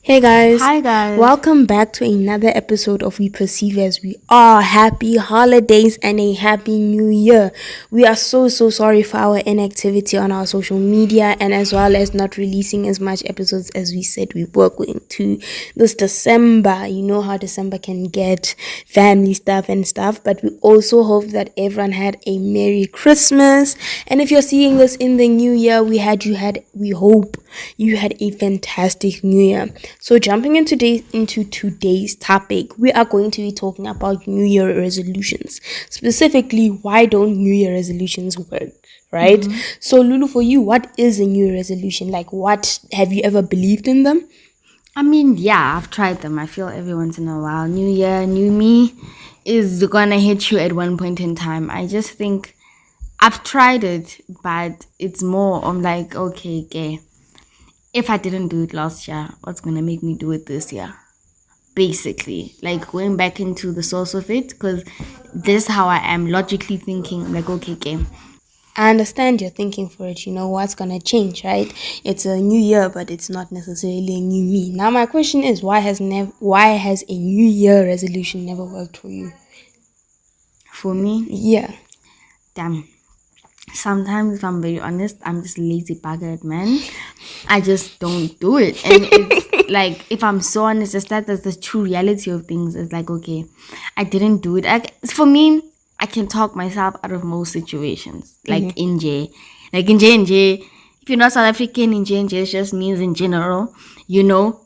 Hey guys, Hi guys. welcome back to another episode of We Perceive As We Are. Happy holidays and a happy new year. We are so sorry for our inactivity on our social media and as well as not releasing as much episodes as we said we were going to this December. You know how December can get, family stuff and stuff, but we also hope that everyone had a Merry Christmas. And if you're seeing this in the new year, we hope you had a fantastic new year. So jumping into today's topic, we are going to be talking about New Year resolutions. Specifically, why don't New Year resolutions work? Right? So Lulu, for you, what is a New Year resolution? Like, what have you ever believed in them? Yeah, I've tried them. I feel every once in a while. New year, new me is gonna hit you at one point in time. I just think I've tried it, but it's more I'm like, okay. If I didn't do it last year, what's gonna make me do it this year? Basically, like going back into the source of it, because this is how I am logically thinking. I'm like, okay. I understand you're thinking for it. You know what's gonna change, right? It's a new year, but it's not necessarily a new me. Now, my question is, why has a New Year resolution never worked for you? For me, Yeah. damn. Sometimes, if I'm very honest, I'm just lazy buggered, man. I just don't do it. And it's like, if I'm so honest, that's the true reality of things. It's like, okay, I didn't do it. For me, I can talk myself out of most situations. Like in J. Like in J, if you're not South African, in J, it just means in general,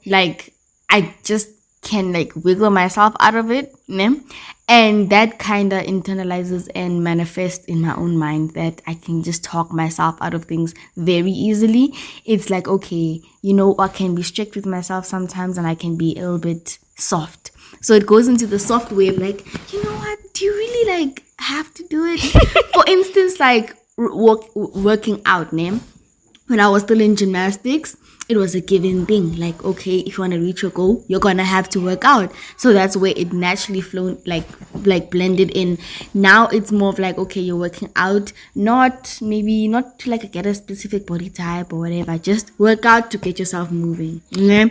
like I just can like wiggle myself out of it, né? And that kind of internalizes and manifests in my own mind that I can just talk myself out of things very easily. It's like, okay, I can be strict with myself sometimes and I can be a little bit soft. So it goes into the soft way of like, you know what, do you really like have to do it? For instance, like working out, né? When I was still in gymnastics, it was a given thing. Like, okay, if you want to reach your goal, you're gonna have to work out. So that's where it naturally flown, like blended in. Now it's more of like, okay, you're working out, not to like get a specific body type or whatever. Just work out to get yourself moving. Yeah.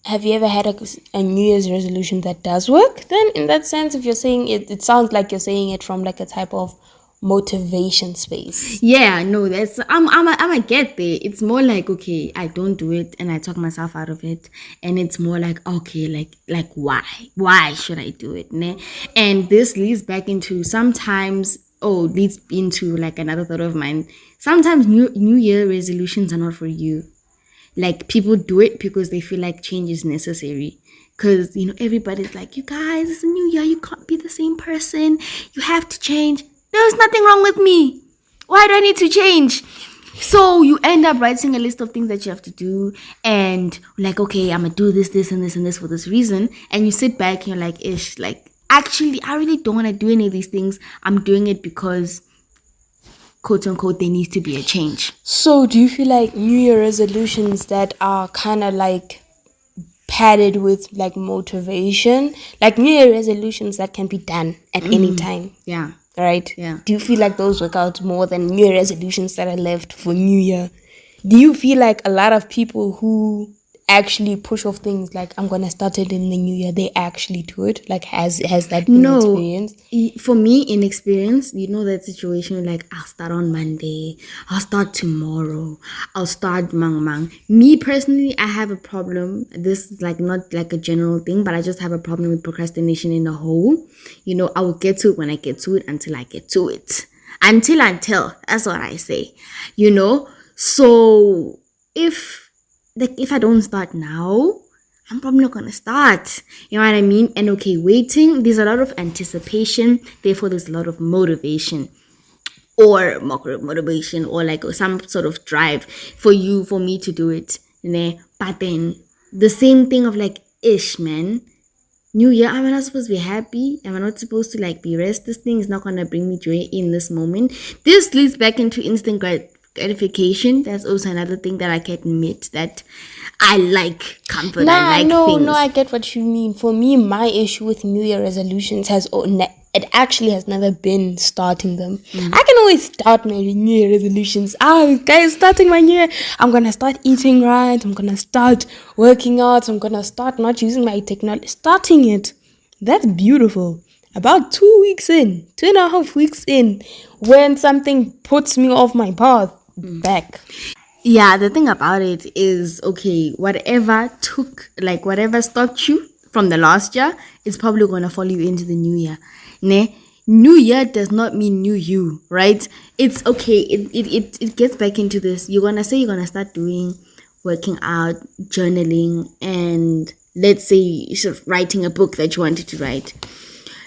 Have you ever had a New Year's resolution that does work? Then, in that sense, if you're saying it, it sounds like you're saying it from like a type of motivation space. Yeah, no, that's I'm a get there. It's more like, okay, I don't do it and I talk myself out of it, and it's more like, okay, like why should I do it, ne? And this leads back into leads into like another thought of mine. Sometimes new year resolutions are not for you. Like, people do it because they feel like change is necessary. Because, everybody's like, you guys, it's a new year. You can't be the same person. You have to change. There's nothing wrong with me. Why do I need to change? So you end up writing a list of things that you have to do. And like, okay, I'm going to do this, and this, and this for this reason. And you sit back and you're like, ish, like, actually, I really don't want to do any of these things. I'm doing it because, quote unquote, there needs to be a change. So, do you feel like New Year resolutions that are kind of like padded with like motivation, like New Year resolutions that can be done at any time? Yeah. Right? Yeah. Do you feel like those work out more than New Year resolutions that are left for New Year? Do you feel like a lot of people who actually push off things like I'm gonna start it in the new year, they actually do it? Like, has that been experienced? For me, in experience, that situation, like, I'll start on Monday, I'll start tomorrow, I'll start mang. Me personally, I have a problem. This is like not like a general thing, but I just have a problem with procrastination in the whole. I will get to it when I get to it until I get to it. Until, that's what I say. So if I don't start now, I'm probably not gonna start. You know what I mean? And okay, waiting, there's a lot of anticipation, therefore there's a lot of motivation. Or motivation, or like some sort of drive for me to do it. But then the same thing of like, ish, man. New year, am I not supposed to be happy? Am I not supposed to like be rest? This thing is not gonna bring me joy in this moment. This leads back into instant gratification. That's also another thing that I can admit that I like comfort. I like things. No, I get what you mean. For me, my issue with New Year resolutions has it actually has never been starting them. I can always start my New Year resolutions. Guys, starting my New Year, I'm gonna start eating right. I'm gonna start working out. I'm gonna start not using my technology. Starting it, that's beautiful. About 2 weeks in, 2.5 weeks in, when something puts me off my path, back. Yeah, the thing about it is, okay, whatever stopped you from the last year, it's probably going to follow you into the new year. Ne? New year does not mean new you, right? It's okay. It gets back into this. You're going to say you're going to start working out, journaling, and let's say you're writing a book that you wanted to write.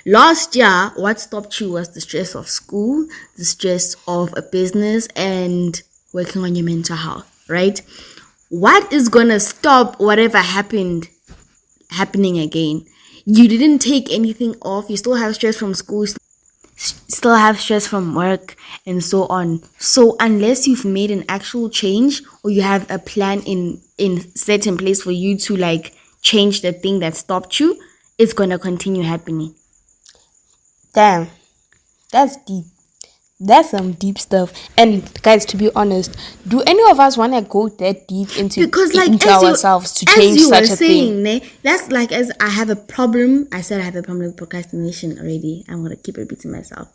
Last year, what stopped you was the stress of school, the stress of a business, and working on your mental health, right? What is gonna stop whatever happening again? You didn't take anything off. You still have stress from school, still have stress from work, and so on. So unless you've made an actual change or you have a plan in set in place for you to like change the thing that stopped you, it's gonna continue happening. Damn, that's deep. That's some deep stuff. And guys, to be honest, do any of us want to go that deep into ourselves to change such a thing? That's like, as I have a problem. I said I have a problem with procrastination already. I'm gonna keep repeating myself.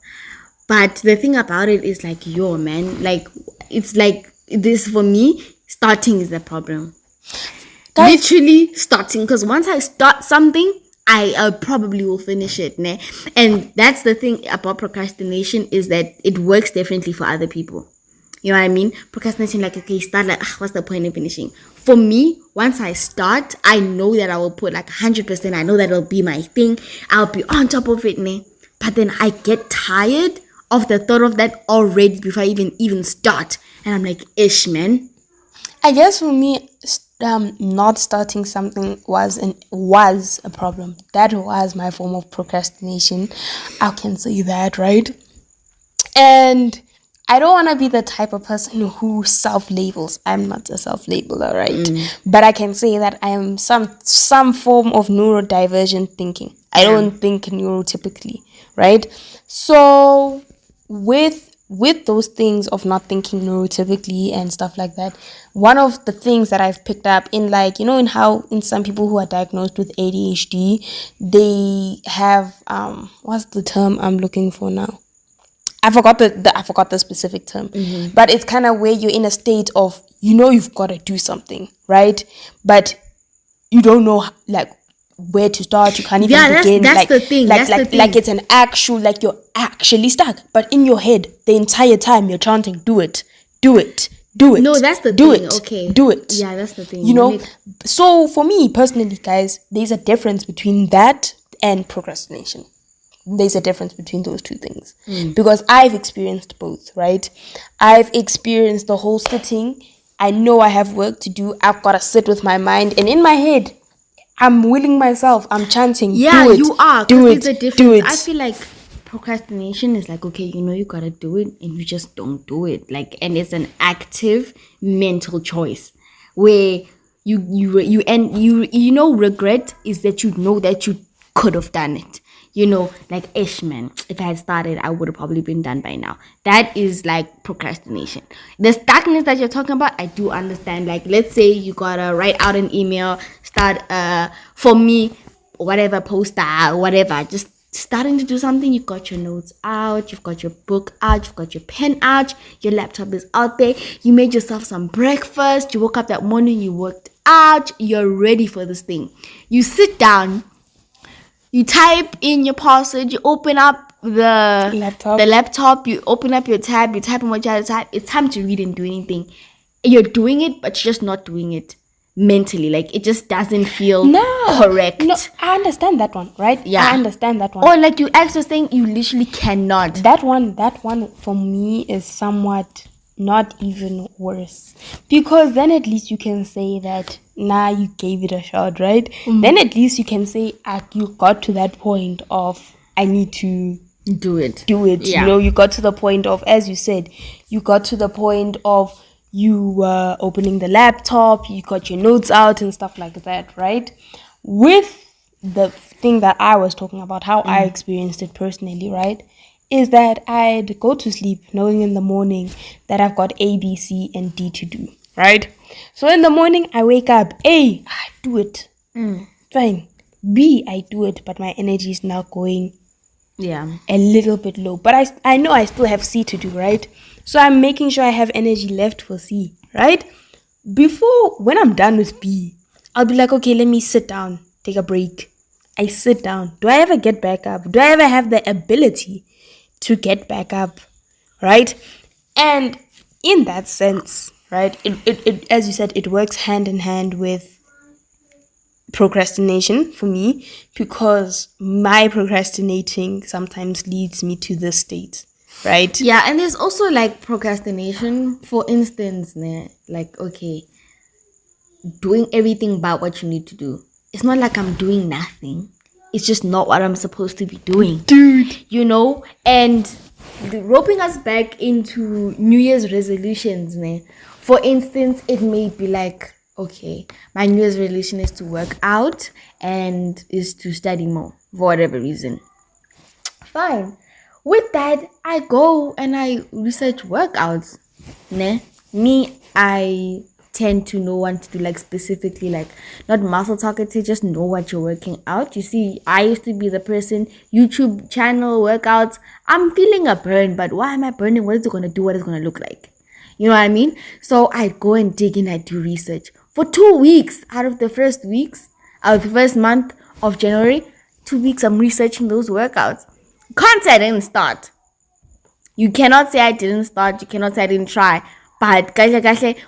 But the thing about it is like, yo, man, like it's like this for me. Starting is the problem. Guys, literally starting, because once I start something, I probably will finish it, ne? And that's the thing about procrastination, is that it works differently for other people. You know what I mean? Procrastination, like, okay, start like, what's the point in finishing? For me, once I start, I know that I will put like 100%. I know that it'll be my thing. I'll be on top of it, ne? But then I get tired of the thought of that already before I even start. And I'm like, ish, man. I guess for me, not starting something was a problem. That was my form of procrastination. I can say that, right? And I don't want to be the type of person who self-labels. I'm not a self-labeler, right? But I can say that I am some form of neurodivergent thinking. I don't think neurotypically, right? So with those things of not thinking neurotypically and stuff like that, one of the things that I've picked up in, like, you know, in how in some people who are diagnosed with ADHD, they have what's the term I'm looking for now? I forgot the specific term, but it's kind of where you're in a state of, you know, you've got to do something, right? But you don't know like where to start. You can't even begin. That's the thing. Like it's an actual, like you're actually stuck, but in your head the entire time you're chanting, do it, do it, do it. No, that's the do thing. It, okay, do it. Yeah, that's the thing. You know, so for me personally, guys, there's a difference between that and procrastination. There's a difference between those two things, because I've experienced both, right? I've experienced the whole sitting. I know I have work to do. I've got to sit with my mind, and in my head, I'm willing myself. I'm chanting. Yeah, do it, you are. Do it. It's a difference. Do it. I feel like procrastination is like, okay, you know you gotta do it, and you just don't do it. Like, and it's an active mental choice where you know, regret is that you know that you could have done it. You know, like, ish, man, if I had started, I would have probably been done by now. That is like procrastination. The stuckness that you're talking about, I do understand. Like, let's say you gotta write out an email, start for me, whatever, poster, whatever, just starting to do something. You've got your notes out, you've got your book out, you've got your pen out, your laptop is out there, you made yourself some breakfast, you woke up that morning, you worked out, you're ready for this thing. You sit down, you type in your password, you open up the laptop, you open up your tab, you type in what you have to type. It's time to read and do anything. You're doing it, but you're just not doing it mentally. Like, it just doesn't feel correct. No, I understand that one, right? Yeah. I understand that one. Or like you actually saying you literally cannot. That one for me is somewhat not even worse, because then at least you can say that you gave it a shot, right? Then at least you can say you got to that point of, I need to do it. Yeah. You know, you got to the point of, as you said, you got to the point of you were opening the laptop, you got your notes out and stuff like that, right? With the thing that I was talking about, how I experienced it personally, right, is that I'd go to sleep knowing in the morning that I've got A, B, C, and D to do, right? So in the morning, I wake up, A, I do it. Fine. B, I do it, but my energy is now going Yeah. a little bit low. But I know I still have C to do, right? So I'm making sure I have energy left for C, right? When I'm done with B, I'll be like, okay, let me sit down, take a break. I sit down. Do I ever get back up? Do I ever have the ability to get back up, right? And in that sense, right, it as you said, it works hand in hand with procrastination for me, because my procrastinating sometimes leads me to this state, right? Yeah, and there's also like procrastination. For instance, like, okay, doing everything but what you need to do. It's not like I'm doing nothing. It's just not what I'm supposed to be doing. Dude. You know? And roping us back into New Year's resolutions, for instance, it may be like, okay, my New Year's resolution is to work out and is to study more for whatever reason. Fine. With that, I go and I research workouts. Me, I tend to know what to do, like specifically, like not muscle targeted, just know what you're working out. You see, I used to be the person, YouTube channel workouts, I'm feeling a burn, but why am I burning? What is it going to do? What is it going to look like? You know what I mean? So I go and dig in, I do research. For 2 weeks out of the first month of January, 2 weeks I'm researching those workouts. Can't say I didn't start. You cannot say I didn't start. You cannot say I didn't try. But guys,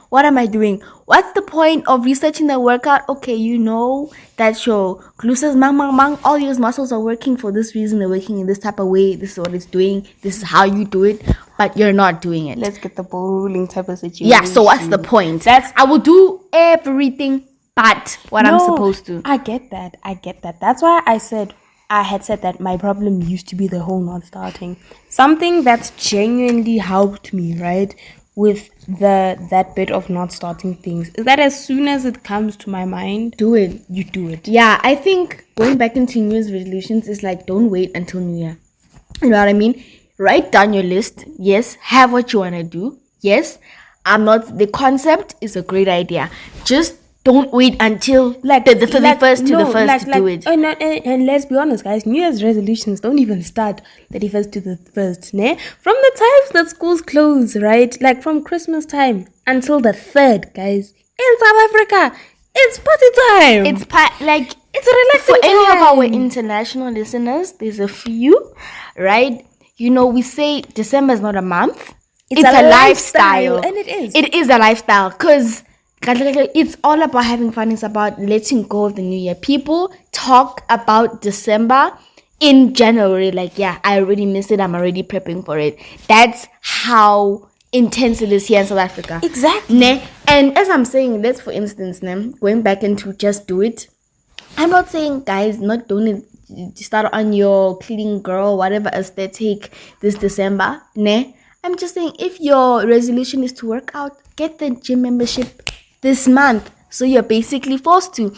what am I doing? What's the point of researching the workout? Okay, you know that your gluteus, all your muscles are working for this reason. They're working in this type of way. This is what it's doing. This is how you do it. But you're not doing it. Let's get the ball rolling type of situation. Yeah, so what's the point? I will do everything but what I'm supposed to. I get that. That's why I had said that my problem used to be the whole not starting. Something that's genuinely helped me, right, with that bit of not starting things is that as soon as it comes to my mind, you do it. Yeah, I think going back into New Year's resolutions is like, don't wait until New Year. You know what I mean? Write down your list. Yes, have what you want to do. Yes, the concept is a great idea. Just don't wait until the 31st to the 1st to do it. And let's be honest, guys, New Year's resolutions don't even start 31st to the 1st, ne? From the times that schools close, right? Like from Christmas time until the 3rd, guys. In South Africa, it's party time. It's a relaxing for any of our international listeners. There's a few, right? You know, we say December is not a month. It's a lifestyle. And it is. It is a lifestyle because it's all about having fun. It's about letting go of the new year. People talk about December in January. Like, yeah, I already missed it. I'm already prepping for it. That's how intense it is here in South Africa. Exactly. And as I'm saying, let's for instance, going back into just do it. I'm not saying, guys, not doing it. Start on your clean girl, whatever aesthetic this December. I'm just saying, if your resolution is to work out, get the gym membership this month. So you're basically forced to.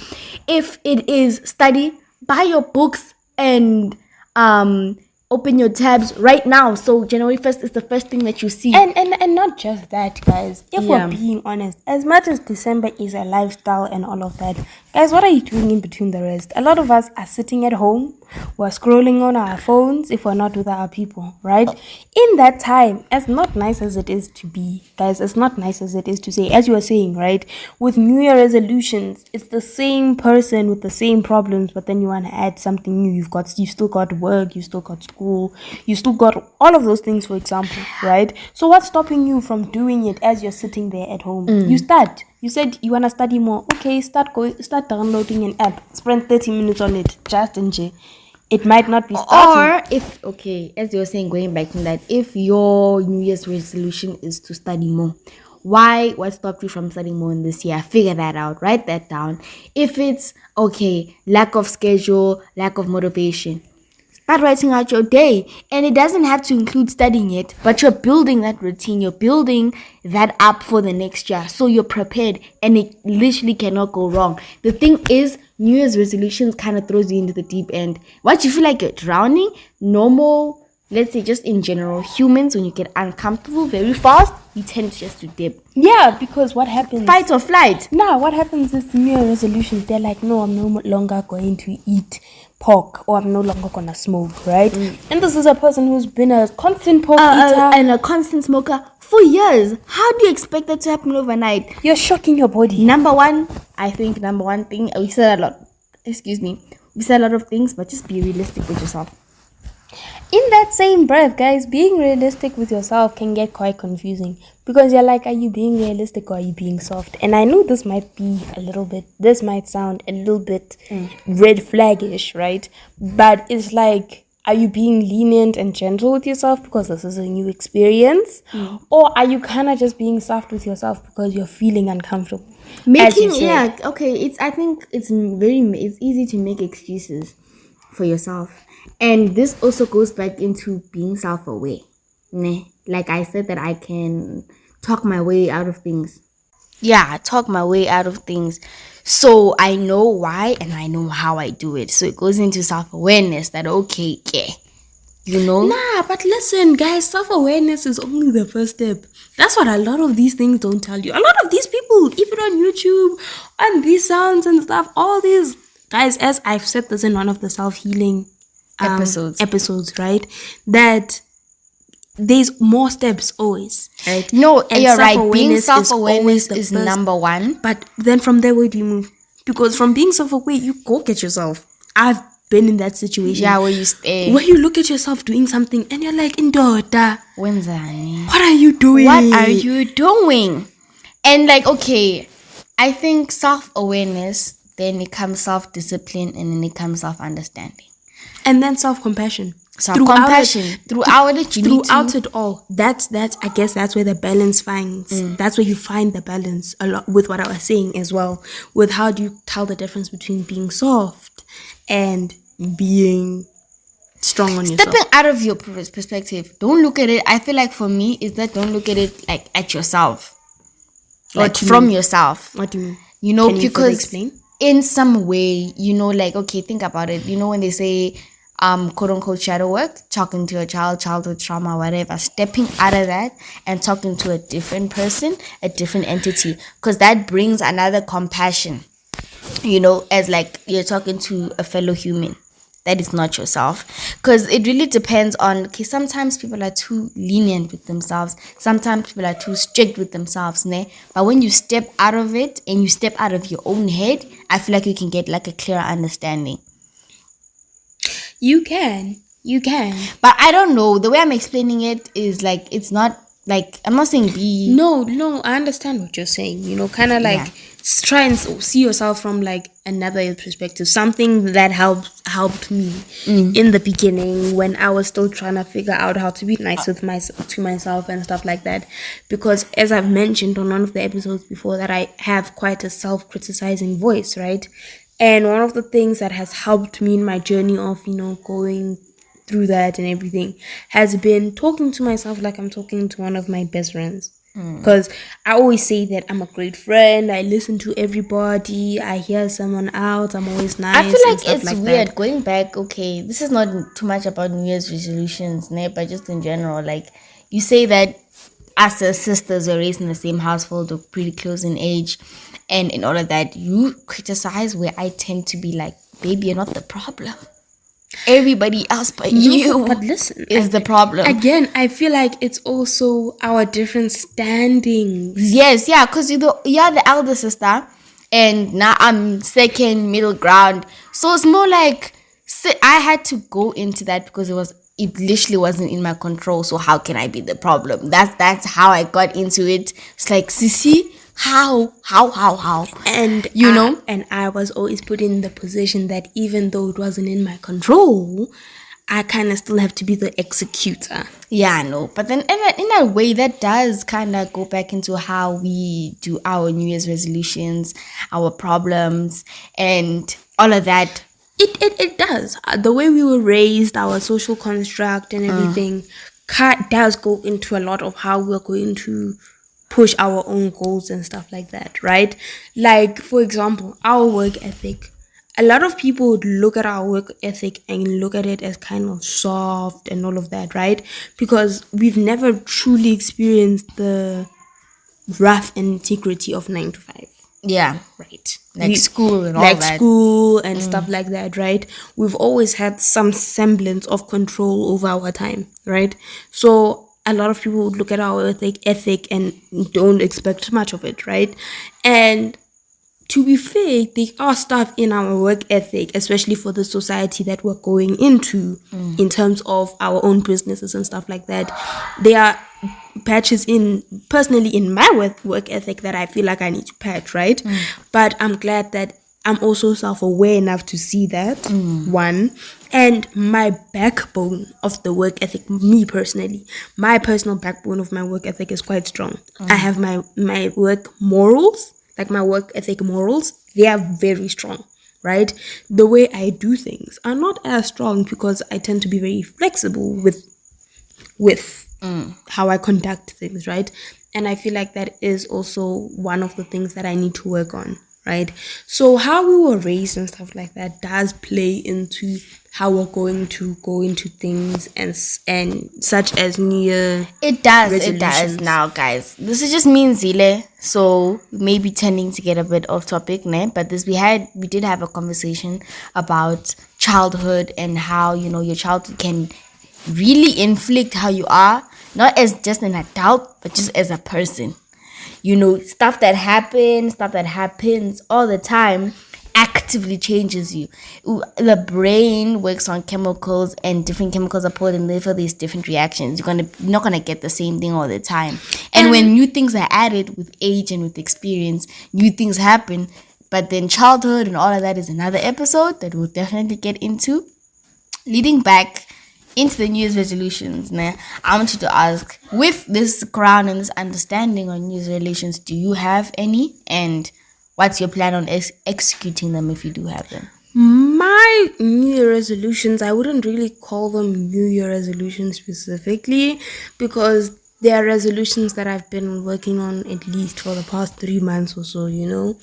If it is study, buy your books and open your tabs right now. So January 1st is the first thing that you see. And not just that, guys. If we're being honest, as much as December is a lifestyle and all of that, guys, what are you doing in between the rest? A lot of us are sitting at home. We're scrolling on our phones if we're not with our people, right? In that time, as not nice as it is to be, guys, as not nice as it is to say, as you were saying, right? With New Year resolutions, it's the same person with the same problems, but then you want to add something new. You've still got work, you still got school, you still got all of those things, for example, right? So what's stopping you from doing it as you're sitting there at home? You said you want to study more. Okay, start downloading an app. Spend 30 minutes on it. Just enjoy. It might not be starting. Or as you were saying, going back to that, if your New Year's resolution is to study more, what stopped you from studying more in this year? Figure that out. Write that down. If it's, lack of schedule, lack of motivation, Start writing out your day. And it doesn't have to include studying it, but you're building that routine. You're building that up for the next year. So you're prepared and it literally cannot go wrong. The thing is, New Year's resolutions kind of throws you into the deep end. Once you feel like you're drowning, normal, let's say just in general, humans, when you get uncomfortable very fast, you tend just to dip. Yeah, because what happens? Fight or flight. Nah, what happens is the New Year resolutions, they're like, no, I'm no longer going to eat pork, or I'm no longer gonna smoke, right? And this is a person who's been a constant pork eater and a constant smoker for years. How do you expect that to happen overnight? You're shocking your body. Number one thing, we said a lot. We said a lot of things, but just be realistic with yourself. In that same breath, guys, being realistic with yourself can get quite confusing, because you're like, are you being realistic or are you being soft? And I know this might sound a little bit red flaggish, right? But it's like, are you being lenient and gentle with yourself because this is a new experience? Or are you kind of just being soft with yourself because you're feeling uncomfortable? I think it's easy to make excuses for yourself. And this also goes back into being self-aware. Like I said, that I can talk my way out of things. Yeah, talk my way out of things. So I know why and I know how I do it. So it goes into self-awareness that, okay, yeah, you know? Nah, but listen, guys, self-awareness is only the first step. That's what a lot of these things don't tell you. A lot of these people, even on YouTube, on these sounds and stuff, all these guys, as I've said this in one of the self-healing episodes, right? That there's more steps always, right? No, and you're right. Being self-awareness is number one. But then from there, where do you move? Because from being self-aware, you go get yourself. I've been in that situation. Yeah, where you stay. Where you look at yourself doing something and you're like, Indoda, Wenzani, what are you doing? What are you doing? And like, okay, I think self-awareness, then it comes self-discipline, and then it comes self-understanding. And then self-compassion. Throughout it all. That's I guess that's where the balance finds. That's where you find the balance a lot with what I was saying as well. With how do you tell the difference between being soft and being strong on yourself. Stepping out of your perspective. Don't look at it. I feel like for me is that don't look at it like at yourself. Like from yourself. What do you mean? You know, Can you because explain? In some way, you know, like, okay, think about it. You know, when they say, quote unquote, shadow work, talking to a child, childhood trauma, whatever, stepping out of that and talking to a different person, a different entity, because that brings another compassion, you know, as like you're talking to a fellow human. That is not yourself, because it really depends on, okay, sometimes people are too lenient with themselves, sometimes people are too strict with themselves, but when you step out of it and you step out of your own head, I feel like you can get like a clearer understanding. You can but I don't know, the way I'm explaining it is like, it's not like, I'm not saying be no I understand what you're saying, you know, kind of like try and see yourself from like another perspective, something that helped me in the beginning when I was still trying to figure out how to be nice with myself and stuff like that, because as I've mentioned on one of the episodes before, that I have quite a self-criticizing voice, right? And one of the things that has helped me in my journey of, you know, going through that and everything has been talking to myself like I'm talking to one of my best friends. Because I always say that I'm a great friend, I listen to everybody, I hear someone out, I'm always nice. I feel like it's like weird that. Going back, okay, this is not too much about New Year's resolutions, but just in general, like you say that us as sisters were raised in the same household, or pretty close in age, and in all of that, you criticize where I tend to be like, baby, you're not the problem. Everybody else but you but listen, is the problem. Again, I feel like it's also our different standings. Yes, yeah, because you're the elder sister, and now I'm second, middle ground. So it's more like, I had to go into that because it literally wasn't in my control. So how can I be the problem? That's how I got into it. It's like, Sissy, how? And you know, and I was always put in the position that even though it wasn't in my control, I kind of still have to be the executor. Yeah, I know. But then in a way, that does kind of go back into how we do our New Year's resolutions, our problems, and all of that. It does. The way we were raised, our social construct and everything does go into a lot of how we're going to push our own goals and stuff like that, right? Like, for example, our work ethic. A lot of people would look at our work ethic and look at it as kind of soft and all of that, right? Because we've never truly experienced the rough integrity of 9 to 5. Yeah. Right. Like school and all like that. school and stuff like that, right? We've always had some semblance of control over our time, right? So a lot of people would look at our ethic and don't expect much of it, right? And to be fair, there are stuff in our work ethic, especially for the society that we're going into, in terms of our own businesses and stuff like that. There are patches personally in my work ethic that I feel like I need to patch, right? But I'm glad that I'm also self-aware enough to see that, one. And my backbone of the work ethic, me personally, my personal backbone of my work ethic is quite strong. I have my work morals, like my work ethic morals, they are very strong, right? The way I do things are not as strong because I tend to be very flexible with how I conduct things, right? And I feel like that is also one of the things that I need to work on, right? So how we were raised and stuff like that does play into how we're going to go into things and such as New Year. It does resolutions. now, guys. This is just me and Zile, so we may be tending to get a bit off topic, ne? But we did have a conversation about childhood and how, you know, your childhood can really inflict how you are, not as just an adult, but just as a person. You know, stuff that happens all the time actively changes you. The brain works on chemicals, and different chemicals are poured in there for these different reactions. You're not gonna get the same thing all the time. And when new things are added with age and with experience, new things happen. But then childhood and all of that is another episode that we'll definitely get into. Leading back into the New Year's resolutions, I want you to ask, with this crown and this understanding on New Year's resolutions, do you have any? And what's your plan on executing them if you do have them? My New Year resolutions, I wouldn't really call them New Year resolutions specifically, because they are resolutions that I've been working on at least for the past 3 months or so, you know.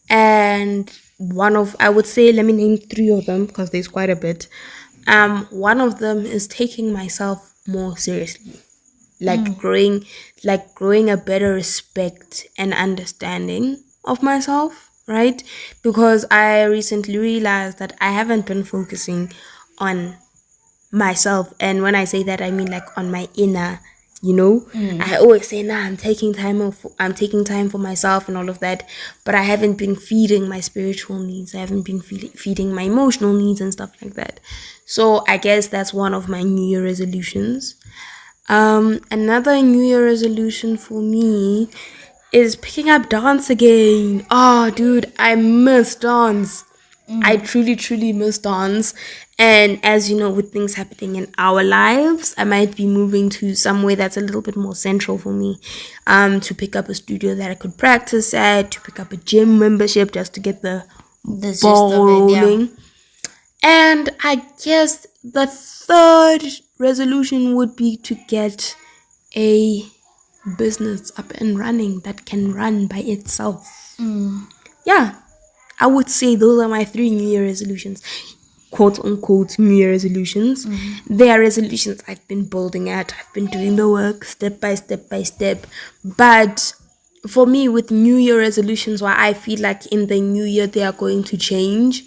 And I would say, let me name 3 of them because there's quite a bit. One of them is taking myself more seriously, like growing a better respect and understanding of myself, right? Because I recently realized that I haven't been focusing on myself, and when I say that, I mean like on my inner, you know. I always say, I'm taking time for myself and all of that, but I haven't been feeding my spiritual needs. I haven't been feeding my emotional needs and stuff like that. So I guess that's one of my New Year resolutions. Another New Year resolution for me is picking up dance again. Oh, dude, I miss dance. I truly miss dance. And as you know, with things happening in our lives, I might be moving to somewhere that's a little bit more central for me. To pick up a studio that I could practice at, to pick up a gym membership just to get the ball rolling. And I guess the third resolution would be to get a business up and running that can run by itself. Yeah, I would say those are my 3 New Year resolutions, quote unquote New Year resolutions. They are resolutions I've been building at. I've been doing the work step by step. But for me, with New Year resolutions, why I feel like in the new year they are going to change,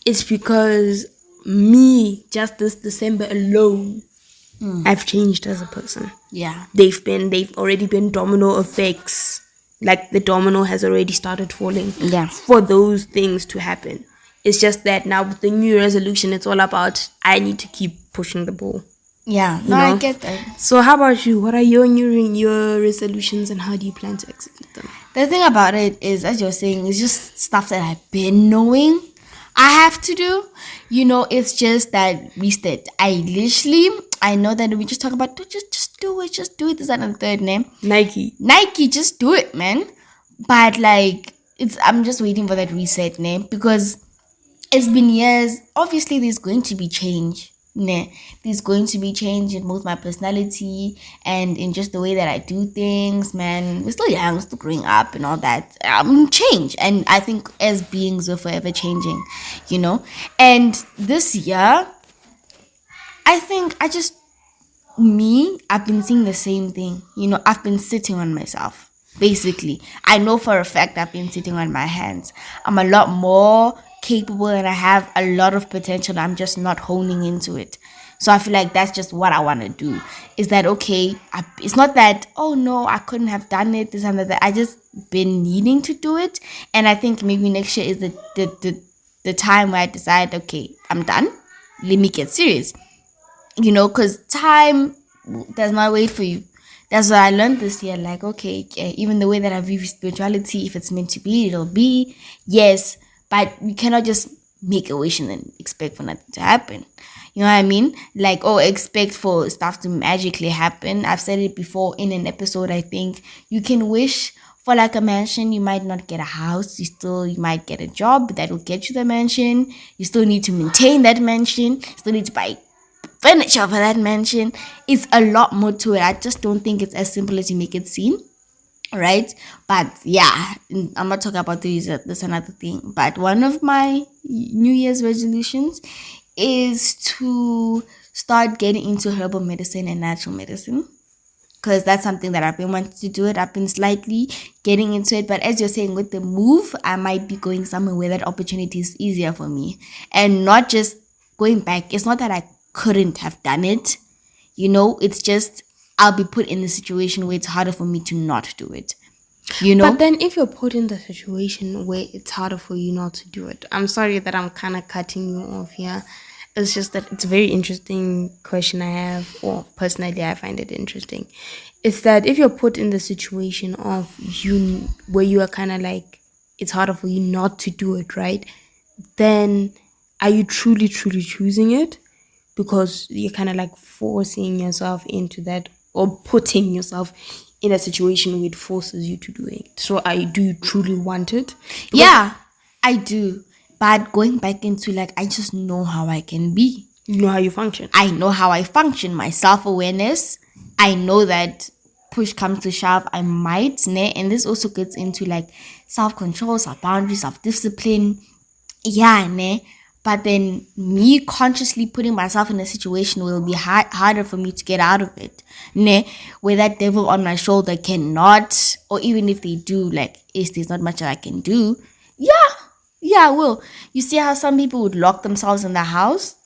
is because me, just this December alone, I've changed as a person. Yeah. They've already been domino effects. Like the domino has already started falling. Yeah. For those things to happen. It's just that now with the New Year resolution, it's all about I need to keep pushing the ball. Yeah. No, know? I get that. So how about you? What are your New Year resolutions and how do you plan to execute them? The thing about it is, as you're saying, it's just stuff that I've been knowing I have to do. You know, it's just that I know that we just talk about just do it, this and the third name. Nike, just do it, man. But like I'm just waiting for that reset name, because it's been years. Obviously, there's going to be change. Nah, there's going to be change in both my personality and in just the way that I do things. Man, we're still young, still growing up and all that. Change, and I think as beings we're forever changing, you know. And this year, I think I've been seeing the same thing. You know, I've been sitting on myself. Basically, I know for a fact I've been sitting on my hands. I'm a lot more capable and I have a lot of potential. I'm just not honing into it. So I feel like that's just what I want to do. Is that okay? It's not that, oh no, I couldn't have done it, this and that. I just been needing to do it. And I think maybe next year is the time where I decide, okay, I'm done. Let me get serious. You know, because time does not wait for you. That's what I learned this year. Like, okay, even the way that I view spirituality, if it's meant to be, it'll be. Yes, but we cannot just make a wish and then expect for nothing to happen. You know what I mean? Like, oh, expect for stuff to magically happen. I've said it before in an episode. I think you can wish for like a mansion. You might not get a house. You might get a job that will get you the mansion. You still need to maintain that mansion. You still need to buy furniture for that mansion. It's a lot more to it. I just don't think it's as simple as you make it seem, right? But yeah, I'm not talking about this another thing. But one of my New Year's resolutions is to start getting into herbal medicine and natural medicine, because that's something that I've been wanting to do. I've been slightly getting into it, but as you're saying, with the move, I might be going somewhere where that opportunity is easier for me, and not just going back. It's not that I couldn't have done it, you know, it's just I'll be put in a situation where it's harder for me to not do it, you know. But then if you're put in the situation where it's harder for you not to do it, I'm sorry that I'm kind of cutting you off here. It's just that it's a very interesting question I have, or personally I find it interesting. It's that if you're put in the situation of you where you are kind of like it's harder for you not to do it, right? Then are you truly choosing it? Because you're kind of like forcing yourself into that, or putting yourself in a situation where it forces you to do it. So do you truly want it? Because Yeah, I do. But going back into like, I just know how I can be. you know how you function. I know how I function, my self-awareness. I know that push comes to shove, I might, ne? And this also gets into like self-control, self-boundaries, self-discipline. Yeah, ne? But then me consciously putting myself in a situation will be harder for me to get out of it. Ne? Where that devil on my shoulder cannot, or even if they do, like, there's not much that I can do. Yeah, I will. You see how some people would lock themselves in the house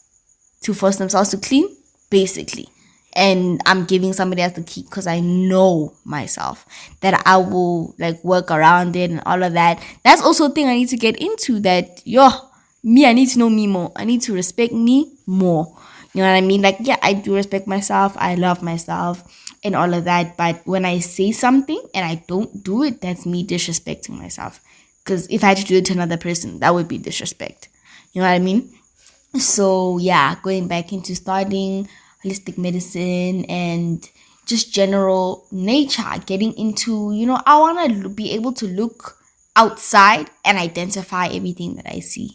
to force themselves to clean? Basically. And I'm giving somebody else the key because I know myself that I will like work around it and all of that. That's also a thing I need to get into, that I need to know me more. I need to respect me more. You know what I mean? Like, yeah, I do respect myself. I love myself and all of that. But when I say something and I don't do it, that's me disrespecting myself. Because if I had to do it to another person, that would be disrespect. You know what I mean? So yeah, going back into studying holistic medicine and just general nature, getting into, I want to be able to look outside and identify everything that I see.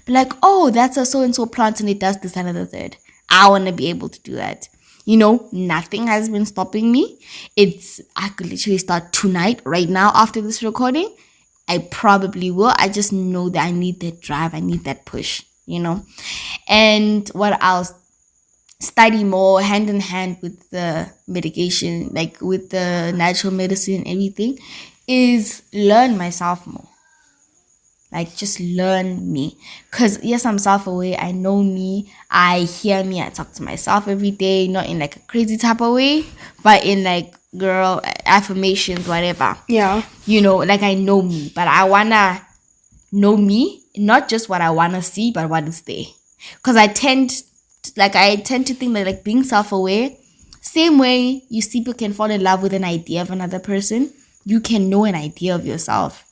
But like, oh, that's a so-and-so plant and it does this and the third. I want to be able to do that. Nothing has been stopping me. I could literally start tonight, right now, after this recording. I probably will. I just know that I need that drive. I need that push, And what else? Study more hand in hand with the medication, like with the natural medicine and everything, is learn myself more. Like, just learn me. Because, yes, I'm self-aware. I know me. I hear me. I talk to myself every day. Not in, like, a crazy type of way. But in, like, girl, affirmations, whatever. Yeah. Like, I know me. But I want to know me. Not just what I want to see, but what is there. Because I tend to think that, like, being self-aware, same way you see people can fall in love with an idea of another person, you can know an idea of yourself.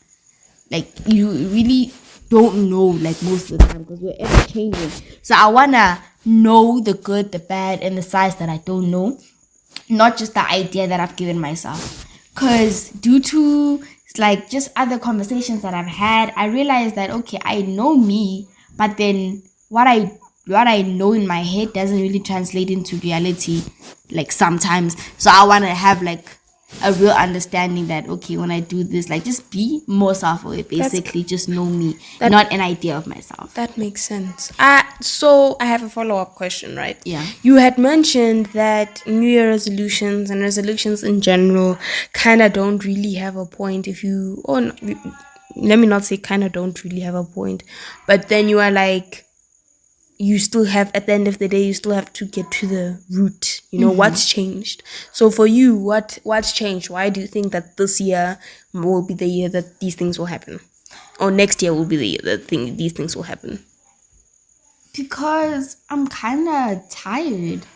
Like, you really don't know, like, most of the time, because we're ever changing. So I want to know the good, the bad, and the sides that I don't know. Not just the idea that I've given myself. Because due to, like, just other conversations that I've had, I realized that, okay, I know me, but then what I know in my head doesn't really translate into reality, like sometimes. So I want to have like a real understanding that, okay, when I do this, like, just be more self-aware, basically. Just know me, not an idea of myself. That makes sense. So I have a follow-up question, right? Yeah. You had mentioned that New Year resolutions and resolutions in general kind of don't really have a point if you, let me not say kind of don't really have a point, but then you are like, you still have, at the end of the day, you still have to get to the root, what's changed. So for you, what's changed? Why do you think that this year will be the year that these things will happen, or next year will be the year that these things will happen? Because I'm kind of tired.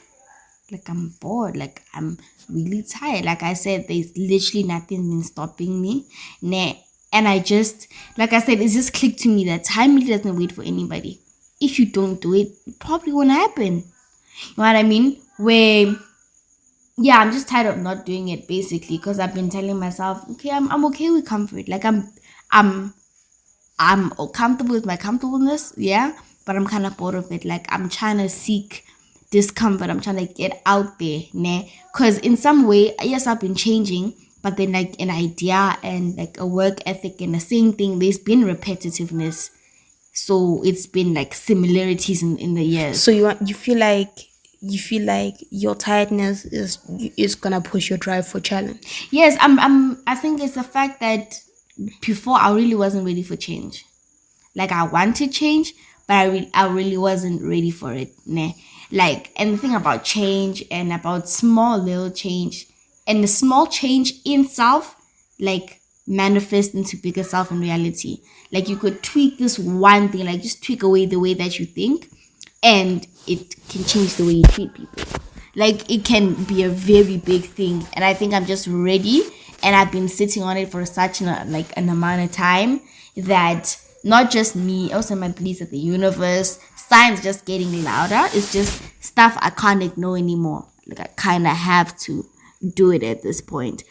Like, I'm bored. Like, I'm really tired. Like I said, there's literally nothing been stopping me. And I just, like I said, it's just clicked to me that time really doesn't wait for anybody. If you don't do it, it probably won't happen. You know what I mean? Where, yeah, I'm just tired of not doing it, basically, because I've been telling myself, okay, I'm okay with comfort. Like, I'm comfortable with my comfortableness, yeah, but I'm kind of bored of it. Like, I'm trying to seek discomfort. I'm trying to get out there, because in some way, yes, I've been changing, but then like an idea and like a work ethic and the same thing, there's been repetitiveness. So it's been like similarities in the years. So you feel like your tiredness is gonna push your drive for challenge. Yes, I think it's the fact that before I really wasn't ready for change. Like, I wanted change, but I really wasn't ready for it. Like, and the thing about change and about small little change and the small change in self, like, manifest into bigger self in reality. Like, you could tweak this one thing, like just tweak away the way that you think, and it can change the way you treat people. Like, it can be a very big thing, and I think I'm just ready, and I've been sitting on it for such an amount of time that not just me, also my beliefs that the universe, science just getting louder. It's just stuff I can't ignore anymore. Like, I kind of have to do it at this point.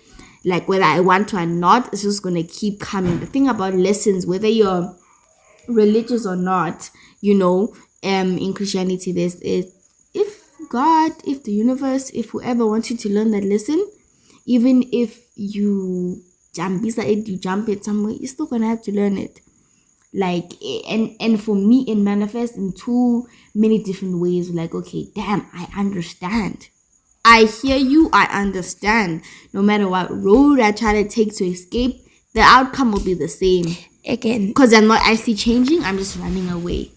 Like, whether I want to or not, it's just gonna keep coming. The thing about lessons, whether you're religious or not, in Christianity, there's it. If God, if the universe, if whoever wants you to learn that lesson, even if you jump it somewhere, you're still gonna have to learn it. Like, and for me, it manifests in too many different ways. Like, okay, damn, I understand. I hear you, I understand. No matter what road I try to take to escape, the outcome will be the same. Again. Because I'm not actually changing, I'm just running away.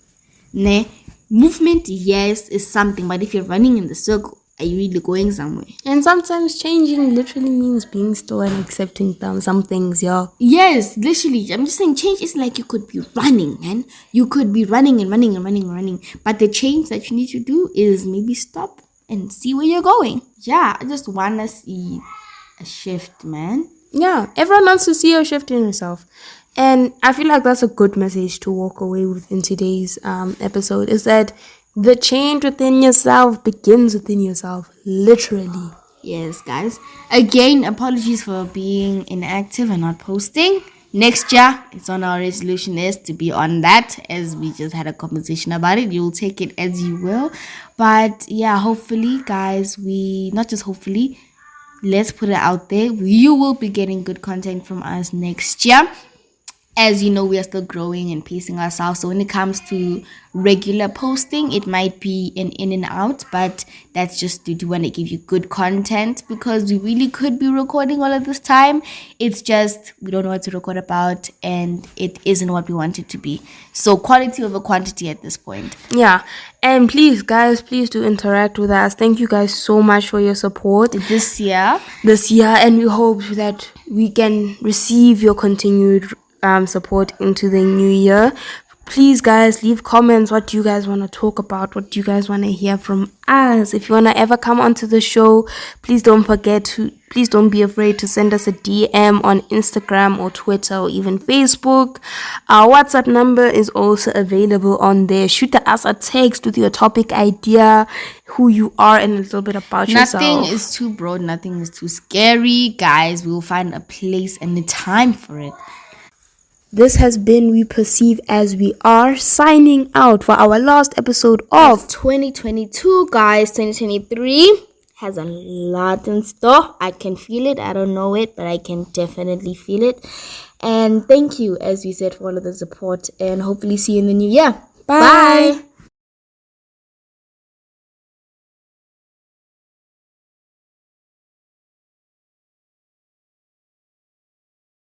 Movement, yes, is something, but if you're running in the circle, are you really going somewhere? And sometimes changing literally means being still and accepting some things, y'all. Yes, literally. I'm just saying, change is like you could be running, man. You could be running and running and running and running. But the change that you need to do is maybe stop and see where you're going. Yeah, I just want to see a shift, man. Yeah, everyone wants to see a shift in yourself. And I feel like that's a good message to walk away with in today's episode, is that the change within yourself begins within yourself, literally. Yes, guys. Again, apologies for being inactive and not posting. Next year, it's on our resolution is to be on that, as we just had a conversation about it. You'll take it as you will. But yeah, hopefully, guys, not just hopefully, let's put it out there. You will be getting good content from us next year. As you know, we are still growing and pacing ourselves. So when it comes to regular posting, it might be an in and out, but that's just to do want to give you good content, because we really could be recording all of this time. It's just we don't know what to record about, and it isn't what we want it to be. So quality over quantity at this point. Yeah. And please, guys, please do interact with us. Thank you guys so much for your support this year. And we hope that we can receive your continued support into the new year. Please, guys, leave comments. What do you guys want to talk about? What do you guys want to hear from us? If you want to ever come onto the show, please don't be afraid to send us a DM on Instagram or Twitter or even Facebook. Our WhatsApp number is also available on there. Shoot us a text with your topic idea, who you are, and a little bit about yourself. Nothing is too broad, nothing is too scary, guys. We'll find a place and a time for it. This has been We Perceive As We Are, signing out for our last episode of 2022, guys. 2023 has a lot in store. I can feel it. I don't know it, but I can definitely feel it. And thank you, as we said, for all of the support, and hopefully see you in the new year. Bye.